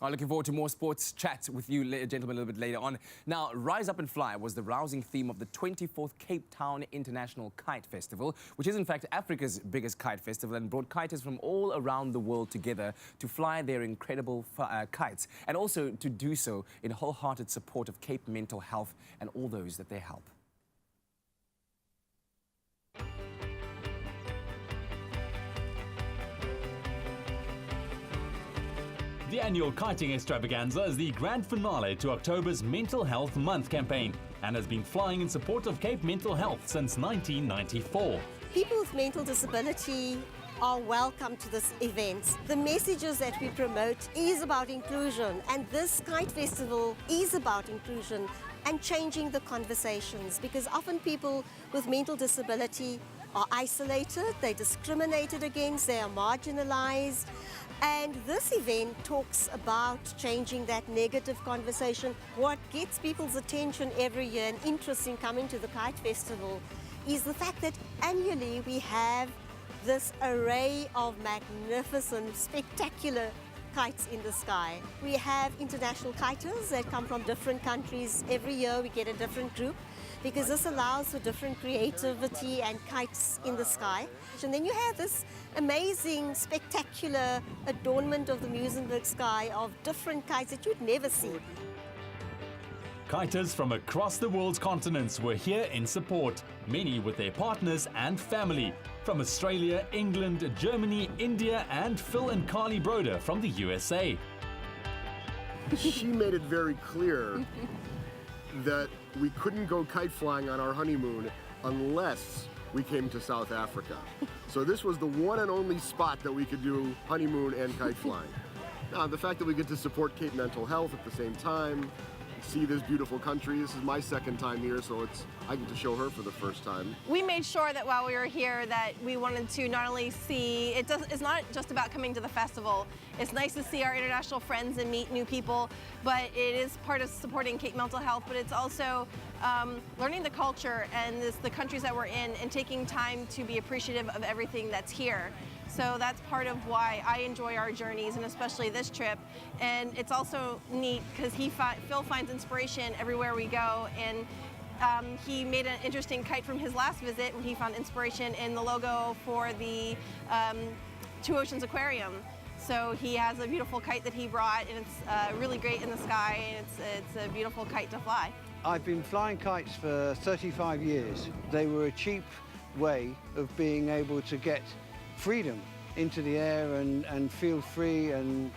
Looking forward to more sports chat with you, gentlemen, a little bit later on. Now, Rise Up and Fly was the rousing theme of the 24th Cape Town International Kite Festival, which is in fact Africa's biggest kite festival and brought kiters from all around the world together to fly their incredible kites, and also to do so in wholehearted support of Cape mental health and all those that they help. The annual kiting extravaganza is the grand finale to October's Mental Health Month campaign and has been flying in support of Cape mental health since 1994. People with mental disability are welcome to this event. The messages that we promote is about inclusion, and this kite festival is about inclusion and changing the conversations, because often people with mental disability are isolated, they're discriminated against, they are marginalized. And this event talks about changing that negative conversation. What gets people's attention every year and interest in coming to the Kite Festival is the fact that annually we have this array of magnificent, spectacular kites in the sky. We have international kiters that come from different countries. Every year we get a different group, because this allows for different creativity and kites in the sky. And then you have this amazing, spectacular adornment of the Muizenberg sky of different kites that you'd never see. Kiters from across the world's continents were here in support, many with their partners and family, from Australia, England, Germany, India, and Phil and Carly Broder from the USA. She made it very clear that we couldn't go kite flying on our honeymoon unless we came to South Africa. So this was the one and only spot that we could do honeymoon and kite flying. Now, the fact that we get to support Cape mental health at the same time, see this beautiful country. This is my second time here, so I get to show her for the first time. We made sure that while we were here that we wanted to not only see, it's not just about coming to the festival. It's nice to see our international friends and meet new people, but it is part of supporting Cape mental health, but it's also learning the culture and the countries that we're in and taking time to be appreciative of everything that's here. So that's part of why I enjoy our journeys, and especially this trip. And it's also neat because Phil finds inspiration everywhere we go, and he made an interesting kite from his last visit when he found inspiration in the logo for the Two Oceans Aquarium. So he has a beautiful kite that he brought, and it's really great in the sky, and it's a beautiful kite to fly. I've been flying kites for 35 years. They were a cheap way of being able to get freedom into the air and feel free and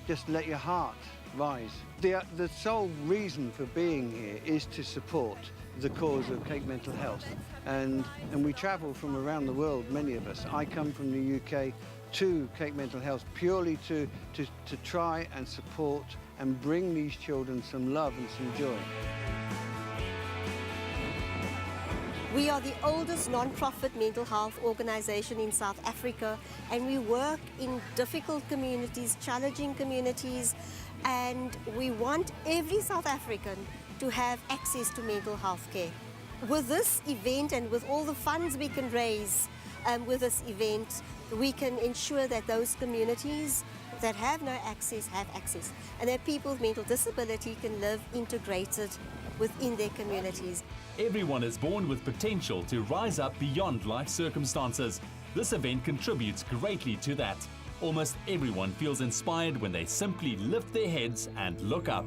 just let your heart rise. The sole reason for being here is to support the cause of Cape mental health, and we travel from around the world, many of us. I come from the UK to Cape mental health purely to try and support and bring these children some love and some joy. We are the oldest non-profit mental health organization in South Africa, and we work in difficult communities, challenging communities, and we want every South African to have access to mental health care. With this event and with all the funds we can raise with this event, we can ensure that those communities that have no access have access, and that people with mental disability can live integrated within their communities. Everyone is born with potential to rise up beyond life circumstances. This event contributes greatly to that. Almost everyone feels inspired when they simply lift their heads and look up.